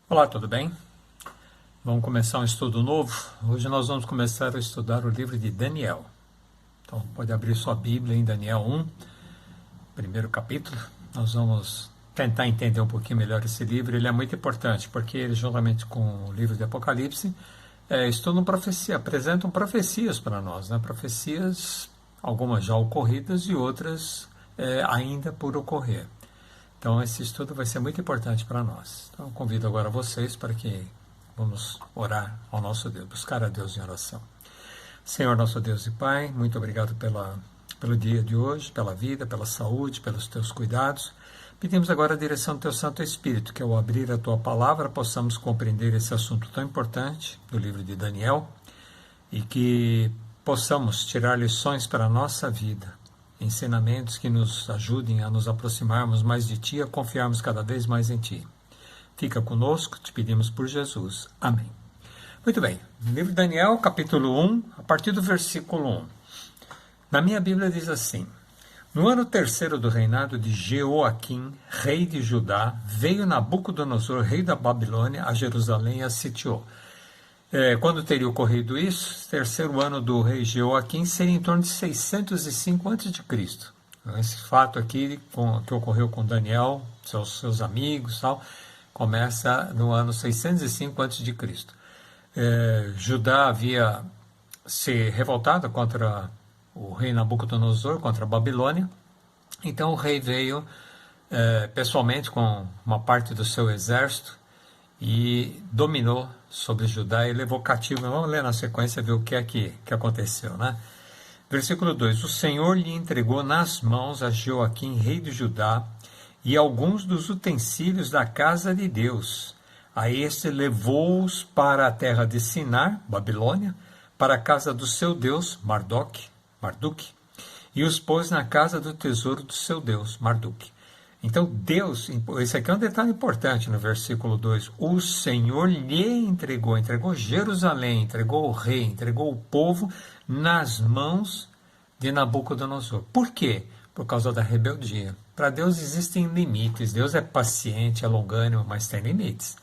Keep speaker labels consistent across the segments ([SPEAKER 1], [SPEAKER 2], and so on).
[SPEAKER 1] Olá, tudo bem? Vamos começar um estudo novo. Hoje nós vamos começar a estudar o livro de Daniel. Então, pode abrir sua Bíblia em Daniel 1, primeiro capítulo. Nós vamos tentar entender um pouquinho melhor esse livro. Ele é muito importante, porque ele, juntamente com o livro de Apocalipse, estudam profecia, apresentam profecias para nós, né? Profecias, algumas já ocorridas e outras ainda por ocorrer. Então, esse estudo vai ser muito importante para nós. Então, eu convido agora vocês para que vamos orar ao nosso Deus, buscar a Deus em oração. Senhor, nosso Deus e Pai, muito obrigado pelo dia de hoje, pela vida, pela saúde, pelos teus cuidados. Pedimos agora a direção do teu Santo Espírito, que ao abrir a tua palavra possamos compreender esse assunto tão importante do livro de Daniel e que possamos tirar lições para a nossa vida, ensinamentos que nos ajudem a nos aproximarmos mais de Ti, a confiarmos cada vez mais em Ti. Fica conosco, te pedimos por Jesus. Amém. Muito bem, livro de Daniel, capítulo 1, a partir do versículo 1. Na minha Bíblia diz assim: No ano terceiro do reinado de Jeoaquim, rei de Judá, veio Nabucodonosor, rei da Babilônia, a Jerusalém e a sitiou. Quando teria ocorrido isso, terceiro ano do rei Jeoaquim seria em torno de 605 a.C. Esse fato aqui, que ocorreu com Daniel, seus amigos, tal, começa no ano 605 a.C. Judá havia se revoltado contra o rei Nabucodonosor, contra a Babilônia. Então o rei veio pessoalmente com uma parte do seu exército e dominou sobre Judá e levou cativo. Vamos ler na sequência, ver o que é que aconteceu, né? Versículo 2: O Senhor lhe entregou nas mãos a Jeoaquim, rei de Judá, e alguns dos utensílios da casa de Deus. A este levou-os para a terra de Sinar, Babilônia, para a casa do seu Deus, Marduk, e os pôs na casa do tesouro do seu Deus, Marduk. Então Deus, esse aqui é um detalhe importante no versículo 2, o Senhor lhe entregou Jerusalém, entregou o rei, entregou o povo nas mãos de Nabucodonosor. Por quê? Por causa da rebeldia. Para Deus existem limites, Deus é paciente, é longânimo, mas tem limites.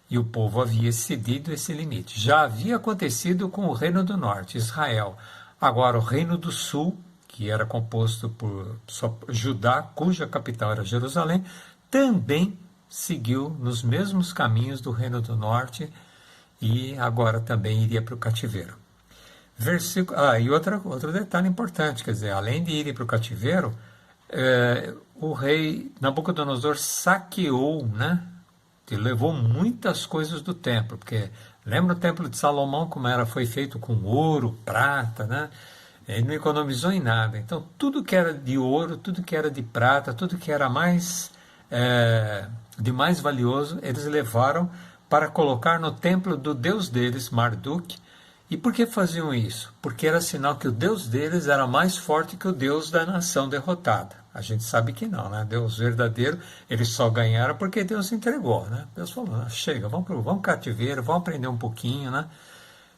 [SPEAKER 1] E o povo havia excedido esse limite. Já havia acontecido com o reino do norte, Israel. Agora o reino do sul, que era composto por Judá, cuja capital era Jerusalém, também seguiu nos mesmos caminhos do reino do norte e agora também iria para o cativeiro. E outro detalhe importante, quer dizer, além de irem para o cativeiro, o rei Nabucodonosor saqueou, né? E levou muitas coisas do templo, porque lembra o templo de Salomão como foi feito com ouro, prata, né? Ele não economizou em nada. Então, tudo que era de ouro, tudo que era de prata, tudo que era de mais valioso, eles levaram para colocar no templo do deus deles, Marduk. E por que faziam isso? Porque era sinal que o Deus deles era mais forte que o Deus da nação derrotada. A gente sabe que não, né? Deus verdadeiro, eles só ganharam porque Deus entregou, né? Deus falou, chega, vamos cativeiro, vamos aprender um pouquinho, né?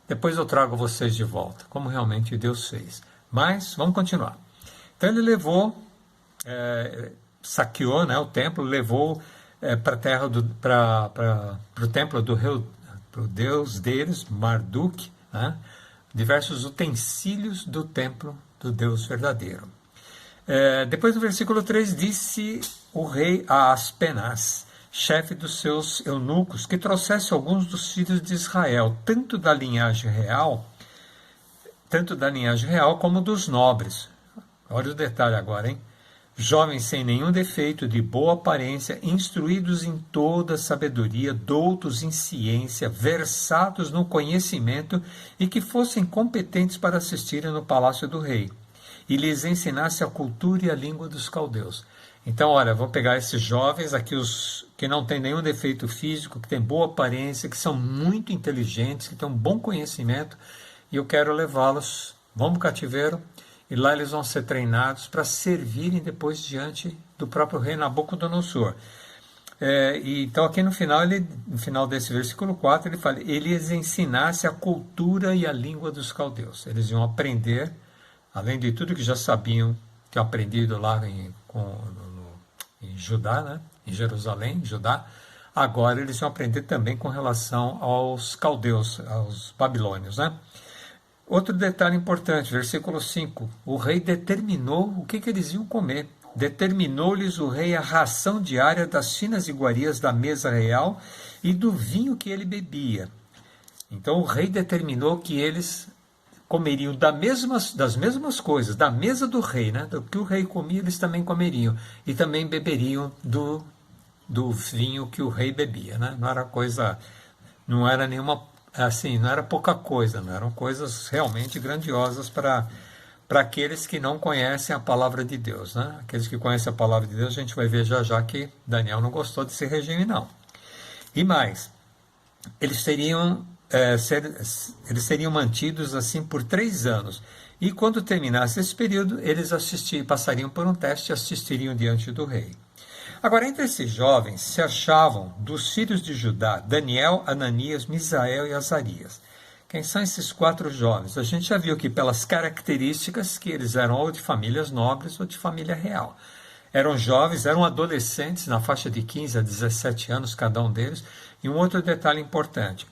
[SPEAKER 1] Depois eu trago vocês de volta, como realmente Deus fez. Mas, vamos continuar. Então ele levou, saqueou, né, o templo, levou para o templo pro Deus deles, Marduk, né, diversos utensílios do templo do Deus verdadeiro. Depois do versículo 3, disse o rei a Aspenaz, chefe dos seus eunucos, que trouxesse alguns dos filhos de Israel, tanto da linhagem real como dos nobres. Olha o detalhe agora, hein? Jovens sem nenhum defeito, de boa aparência, instruídos em toda sabedoria, doutos em ciência, versados no conhecimento e que fossem competentes para assistirem no palácio do rei, e lhes ensinasse a cultura e a língua dos caldeus. Então, olha, vou pegar esses jovens aqui, os que não têm nenhum defeito físico, que têm boa aparência, que são muito inteligentes, que têm um bom conhecimento, e eu quero levá-los, vão para o cativeiro, e lá eles vão ser treinados para servirem depois diante do próprio rei Nabucodonosor. Então, aqui no final desse versículo 4, ele fala, ele lhes ensinasse a cultura e a língua dos caldeus. Eles iam aprender, além de tudo que já sabiam, tinham aprendido lá em Judá, né? Em Jerusalém, Judá, agora eles iam aprender também com relação aos caldeus, aos babilônios, né? Outro detalhe importante, versículo 5. O rei determinou o que eles iam comer. Determinou-lhes o rei a ração diária das finas iguarias da mesa real e do vinho que ele bebia. Então o rei determinou que eles comeriam das mesmas coisas, da mesa do rei, né? Do que o rei comia, eles também comeriam. E também beberiam do vinho que o rei bebia, né? Não era nenhuma, assim, não era pouca coisa, não eram coisas realmente grandiosas para aqueles que não conhecem a palavra de Deus, né? Aqueles que conhecem a palavra de Deus, a gente vai ver já que Daniel não gostou desse regime, não. E mais, eles seriam mantidos assim por 3 anos. E quando terminasse esse período, eles passariam por um teste e assistiriam diante do rei. Agora, entre esses jovens se achavam, dos filhos de Judá, Daniel, Ananias, Misael e Azarias. Quem são esses 4 jovens? A gente já viu que pelas características que eles eram ou de famílias nobres ou de família real. Eram jovens, eram adolescentes, na faixa de 15 a 17 anos cada um deles. E um outro detalhe importante,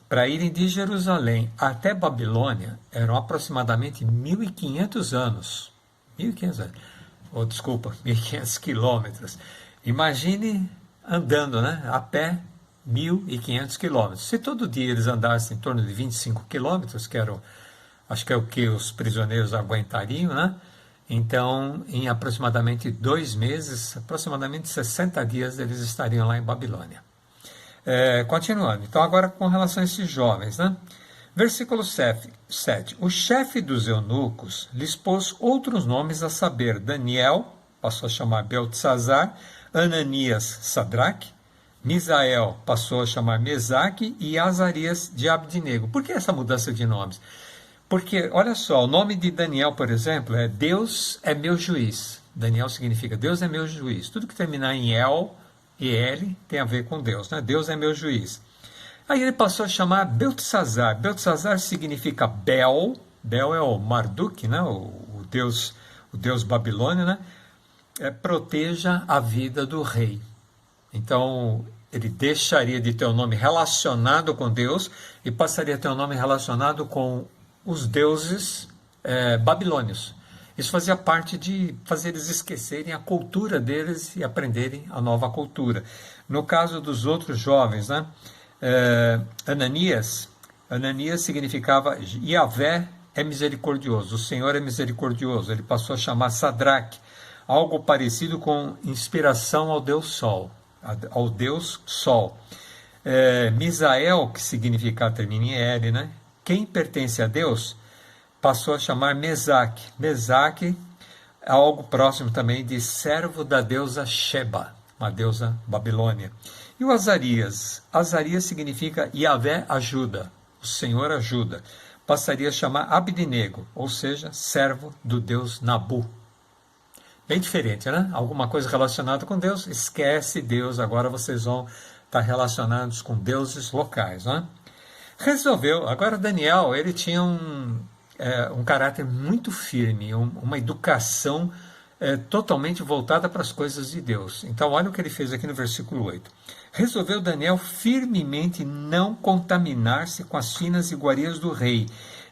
[SPEAKER 1] para irem de Jerusalém até Babilônia, eram aproximadamente 1.500 anos. 1.500 anos. 1.500 quilômetros. Imagine andando, né, a pé, 1.500 quilômetros. Se todo dia eles andassem em torno de 25 quilômetros, acho que é o que os prisioneiros aguentariam, né? Então, em aproximadamente 2 meses, aproximadamente 60 dias, eles estariam lá em Babilônia. Continuando, então agora com relação a esses jovens, né? Versículo 7. O chefe dos eunucos lhes pôs outros nomes, a saber, Daniel, passou a chamar Beltesazar, Ananias, Sadraque, Misael passou a chamar Mesaque e Azarias de Abdinego. Por que essa mudança de nomes? Porque, olha só, o nome de Daniel, por exemplo, é Deus é meu juiz. Daniel significa Deus é meu juiz. Tudo que terminar em El e L tem a ver com Deus, né? Deus é meu juiz. Aí ele passou a chamar Beltesazar. Beltesazar significa Bel. Bel é o Marduk, né? o Deus babilônio, né? Proteja a vida do rei. Então, ele deixaria de ter um nome relacionado com Deus e passaria a ter um nome relacionado com os deuses babilônios. Isso fazia parte de fazer eles esquecerem a cultura deles e aprenderem a nova cultura. No caso dos outros jovens, né? Ananias significava Yahvé é misericordioso, o Senhor é misericordioso. Ele passou a chamar Sadraque, algo parecido com inspiração ao Deus Sol. Misael, que significa, termina em L, né? Quem pertence a Deus, passou a chamar Mesaque. Mesaque é algo próximo também de servo da deusa Sheba, uma deusa babilônia. E o Azarias significa Yahvé ajuda, o Senhor ajuda. Passaria a chamar Abdinego, ou seja, servo do deus Nabu. Bem diferente, né? Alguma coisa relacionada com Deus, esquece Deus, agora vocês vão estar relacionados com deuses locais, né? Agora Daniel, ele tinha um caráter muito firme, uma educação totalmente voltada para as coisas de Deus. Então, olha o que ele fez aqui no versículo 8. Resolveu Daniel firmemente não contaminar-se com as finas iguarias do rei,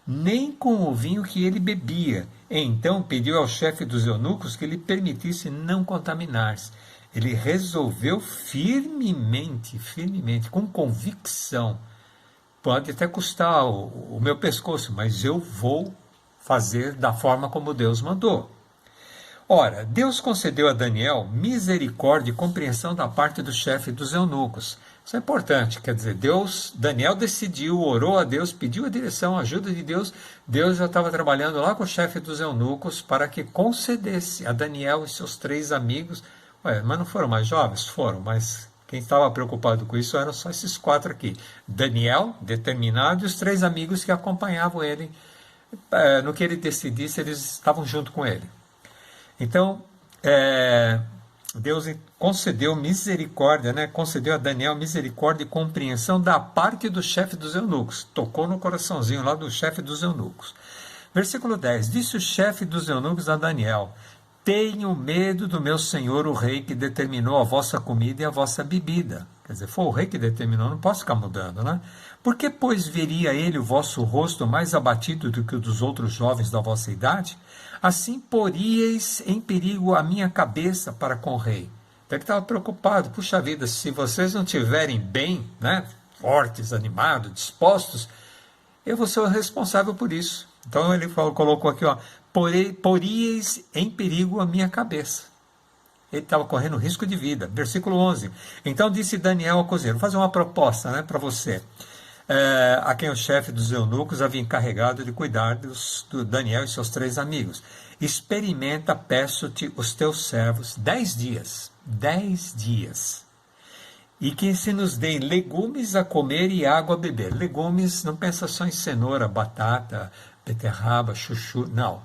[SPEAKER 1] nem com o vinho que ele bebia. Então pediu ao chefe dos eunucos que lhe permitisse não contaminar-se. Ele resolveu firmemente, com convicção. Pode até custar o meu pescoço, mas eu vou fazer da forma como Deus mandou. Ora, Deus concedeu a Daniel misericórdia e compreensão da parte do chefe dos eunucos. Isso é importante, quer dizer, Daniel decidiu, orou a Deus, pediu a direção, a ajuda de Deus. Deus já estava trabalhando lá com o chefe dos eunucos para que concedesse a Daniel e seus 3 amigos. Mas não foram mais jovens? Foram, mas quem estava preocupado com isso eram só esses 4 aqui. Daniel, determinado, e os 3 amigos que acompanhavam ele. No que ele decidisse, eles estavam junto com ele. Então, Deus concedeu misericórdia, né? Concedeu a Daniel misericórdia e compreensão da parte do chefe dos eunucos. Tocou no coraçãozinho lá do chefe dos eunucos. Versículo 10. Disse o chefe dos eunucos a Daniel: tenho medo do meu senhor o rei, que determinou a vossa comida e a vossa bebida. Quer dizer, foi o rei que determinou, não posso ficar mudando, né? Por que, pois, veria ele o vosso rosto mais abatido do que o dos outros jovens da vossa idade? Assim poríeis em perigo a minha cabeça para com o rei. Então ele estava preocupado. Puxa vida, se vocês não estiverem bem, né, fortes, animados, dispostos, eu vou ser o responsável por isso. Então ele colocou aqui, ó, poríeis em perigo a minha cabeça. Ele estava correndo risco de vida. Versículo 11. Então disse Daniel ao cozinheiro, vou fazer uma proposta, né, para você, a quem o chefe dos eunucos havia encarregado de cuidar do Daniel e seus 3 amigos. Experimenta, peço-te, os teus servos 10 dias. 10 dias. E que se nos deem legumes a comer e água a beber. Legumes, não pensa só em cenoura, batata, beterraba, chuchu, não.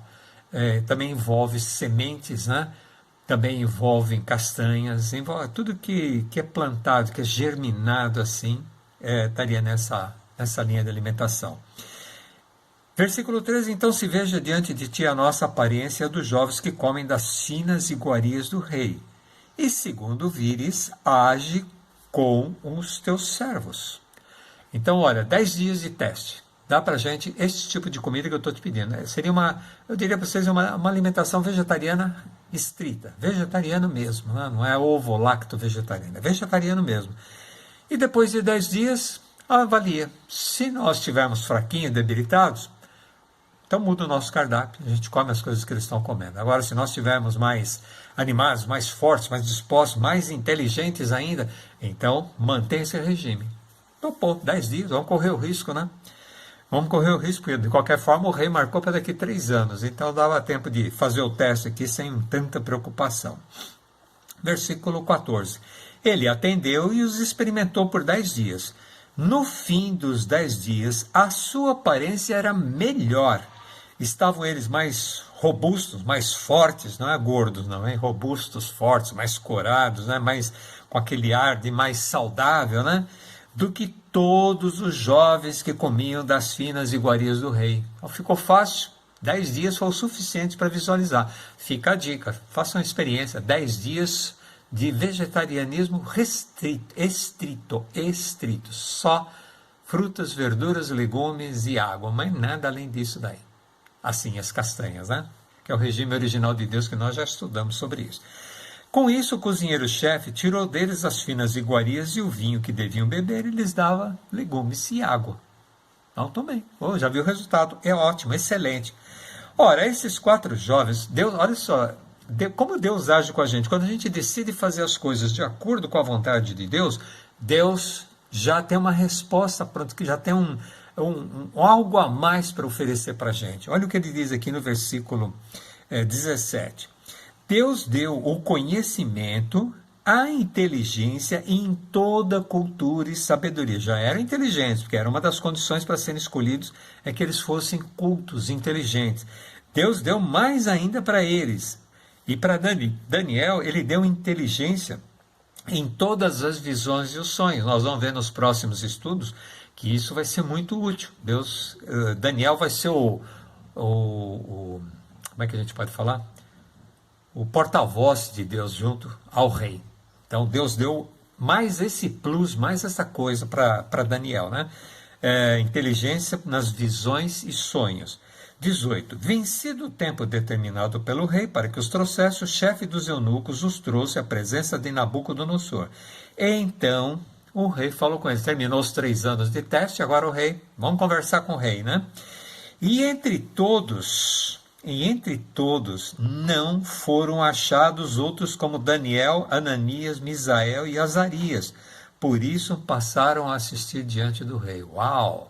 [SPEAKER 1] Também envolve sementes, né? Também envolve castanhas, envolve tudo que é plantado, que é germinado assim, estaria nessa linha de alimentação. Versículo 13, então se veja diante de ti a nossa aparência dos jovens que comem das finas iguarias do rei. E segundo vires, age com os teus servos. Então, olha, 10 dias de teste. Dá para a gente esse tipo de comida que eu estou te pedindo. Seria eu diria para vocês, uma alimentação vegetariana estrita. Vegetariano mesmo, né? Não é ovo lacto vegetariano, é vegetariano mesmo. E depois de 10 dias, avalia. Se nós estivermos fraquinhos, debilitados, então muda o nosso cardápio, a gente come as coisas que eles estão comendo. Agora, se nós estivermos mais animados, mais fortes, mais dispostos, mais inteligentes ainda, então mantém esse regime. Então, 10 dias, vamos correr o risco, né? Vamos correr o risco, porque de qualquer forma o rei marcou para daqui 3 anos, então dava tempo de fazer o teste aqui sem tanta preocupação. Versículo 14. Ele atendeu e os experimentou por 10 dias. No fim dos 10 dias, a sua aparência era melhor. Estavam eles mais robustos, mais fortes, não é gordos, não é? Robustos, fortes, mais corados, né? Mais com aquele ar de mais saudável, né? Do que todos os jovens que comiam das finas iguarias do rei. Então ficou fácil. 10 dias foi o suficiente para visualizar. Fica a dica, faça uma experiência, 10 dias de vegetarianismo restrito, estrito, só frutas, verduras, legumes e água, mas nada além disso daí. Assim, as castanhas, né? Que é o regime original de Deus, que nós já estudamos sobre isso. Com isso, o cozinheiro-chefe tirou deles as finas iguarias e o vinho que deviam beber e lhes dava legumes e água. Então, também. Já viu o resultado? É ótimo, excelente. Ora, esses 4 jovens, Deus, olha só, como Deus age com a gente. Quando a gente decide fazer as coisas de acordo com a vontade de Deus, Deus já tem uma resposta pronta, que já tem algo a mais para oferecer para a gente. Olha o que ele diz aqui no versículo 17. Deus deu o conhecimento, a inteligência em toda cultura e sabedoria. Já eram inteligentes, porque era uma das condições para serem escolhidos, é que eles fossem cultos, inteligentes. Deus deu mais ainda para eles. E para Daniel, ele deu inteligência em todas as visões e os sonhos. Nós vamos ver nos próximos estudos que isso vai ser muito útil. Daniel vai ser como é que a gente pode falar? O porta-voz de Deus junto ao rei. Então Deus deu mais esse plus, mais essa coisa para Daniel, né? Inteligência nas visões e sonhos. 18. Vencido o tempo determinado pelo rei para que os trouxesse, o chefe dos eunucos os trouxe à presença de Nabucodonosor. Então o rei falou com eles. Terminou os 3 anos de teste, agora o rei, vamos conversar com o rei, né? E entre todos não foram achados outros como Daniel, Ananias, Misael e Azarias. Por isso passaram a assistir diante do rei. Uau!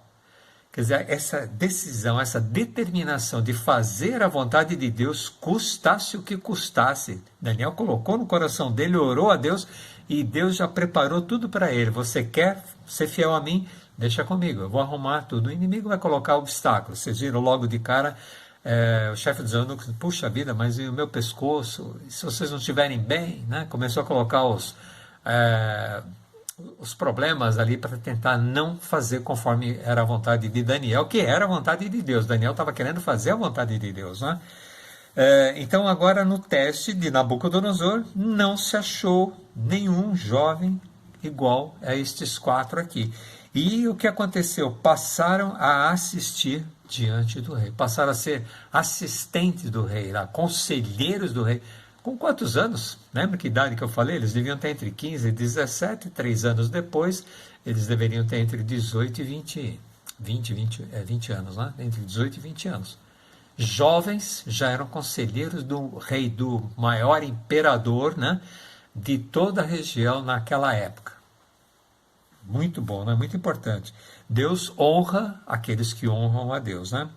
[SPEAKER 1] Quer dizer, essa decisão, essa determinação de fazer a vontade de Deus, custasse o que custasse. Daniel colocou no coração dele, orou a Deus e Deus já preparou tudo para ele. Você quer ser fiel a mim? Deixa comigo, eu vou arrumar tudo. O inimigo vai colocar obstáculos. Vocês viram logo de cara o chefe dos eunucos, puxa vida, mas e o meu pescoço? E se vocês não estiverem bem, né? Começou a colocar os problemas ali para tentar não fazer conforme era a vontade de Daniel, que era a vontade de Deus. Daniel estava querendo fazer a vontade de Deus, né? Então, agora no teste de Nabucodonosor, não se achou nenhum jovem igual a estes 4 aqui. E o que aconteceu? Passaram a assistir diante do rei, passaram a ser assistentes do rei, lá, conselheiros do rei. Com quantos anos? Lembra que idade que eu falei? Eles deviam ter entre 15 e 17, 3 anos depois, eles deveriam ter entre 18 e 20 anos, né? Entre 18 e 20 anos. Jovens já eram conselheiros do rei, do maior imperador, né, de toda a região naquela época. Muito bom, né? Muito importante. Deus honra aqueles que honram a Deus, né?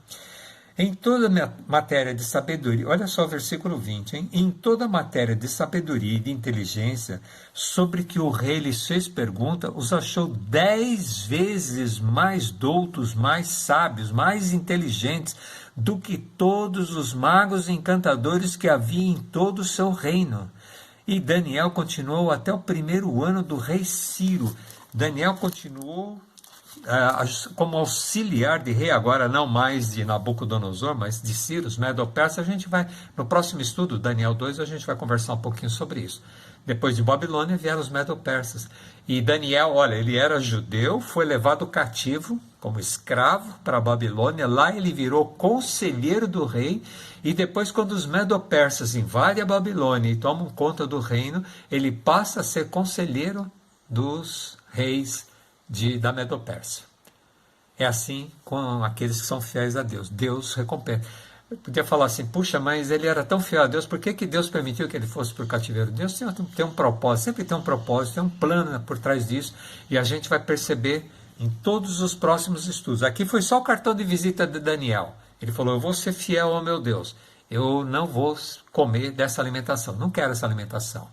[SPEAKER 1] Em toda matéria de sabedoria, olha só o versículo 20, hein? Em toda matéria de sabedoria e de inteligência, sobre que o rei lhes fez pergunta, os achou 10 vezes mais doutos, mais sábios, mais inteligentes do que todos os magos e encantadores que havia em todo o seu reino. E Daniel continuou até o 1º ano do rei Ciro. Daniel continuou como auxiliar de rei, agora não mais de Nabucodonosor, mas de Ciro, os Medo-Persas. A gente vai, no próximo estudo, Daniel 2, a gente vai conversar um pouquinho sobre isso. Depois de Babilônia vieram os Medo-Persas. E Daniel, olha, ele era judeu, foi levado cativo como escravo para a Babilônia. Lá ele virou conselheiro do rei. E depois, quando os Medo-Persas invadem a Babilônia e tomam conta do reino, ele passa a ser conselheiro dos reis da Medo-Pérsia. É assim com aqueles que são fiéis a Deus. Deus recompensa. Eu podia falar assim, puxa, mas ele era tão fiel a Deus, por que Deus permitiu que ele fosse para o cativeiro? Deus tem um propósito, sempre tem um propósito, tem um plano por trás disso, e a gente vai perceber em todos os próximos estudos. Aqui foi só o cartão de visita de Daniel. Ele falou, eu vou ser fiel ao meu Deus, eu não vou comer dessa alimentação, não quero essa alimentação.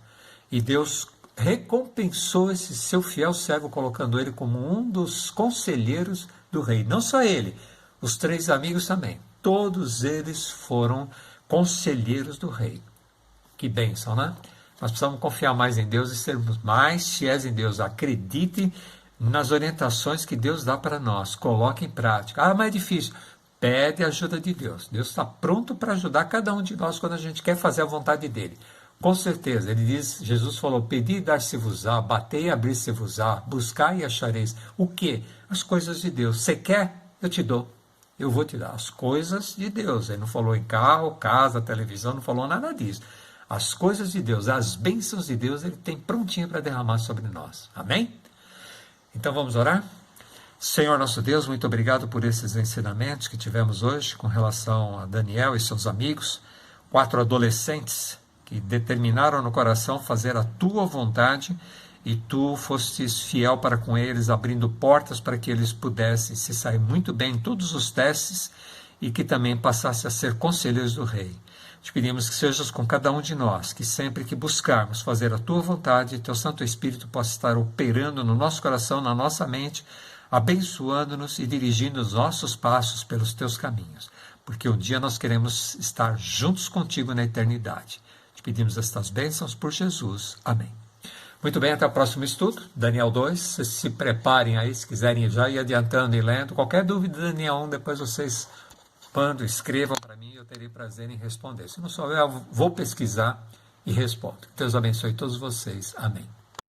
[SPEAKER 1] E Deus recompensou esse seu fiel servo, colocando ele como um dos conselheiros do rei. Não só ele, os 3 amigos também. Todos eles foram conselheiros do rei. Que bênção, né? Nós precisamos confiar mais em Deus e sermos mais fiéis em Deus. Acredite nas orientações que Deus dá para nós. Coloque em prática. Ah, mas é difícil. Pede a ajuda de Deus. Deus está pronto para ajudar cada um de nós quando a gente quer fazer a vontade dele. Com certeza, ele diz, Jesus falou, pedi e dar-se-vos-á, batei e abrir-se-vos-á, buscai e achareis. O quê? As coisas de Deus. Você quer? Eu te dou. Eu vou te dar as coisas de Deus. Ele não falou em carro, casa, televisão, não falou nada disso. As coisas de Deus, as bênçãos de Deus, ele tem prontinho para derramar sobre nós. Amém? Então vamos orar? Senhor nosso Deus, muito obrigado por esses ensinamentos que tivemos hoje com relação a Daniel e seus amigos, 4 adolescentes que determinaram no coração fazer a tua vontade, e tu fostes fiel para com eles, abrindo portas para que eles pudessem se sair muito bem em todos os testes e que também passassem a ser conselheiros do rei. Te pedimos que sejas com cada um de nós, que sempre que buscarmos fazer a tua vontade, teu Santo Espírito possa estar operando no nosso coração, na nossa mente, abençoando-nos e dirigindo os nossos passos pelos teus caminhos, porque um dia nós queremos estar juntos contigo na eternidade. Pedimos estas bênçãos por Jesus. Amém. Muito bem, até o próximo estudo, Daniel 2. Vocês se preparem aí, se quiserem já ir adiantando e lendo. Qualquer dúvida de Daniel 1, depois vocês mandam, escrevam para mim, eu terei prazer em responder. Se não souber, eu vou pesquisar e respondo. Deus abençoe todos vocês. Amém.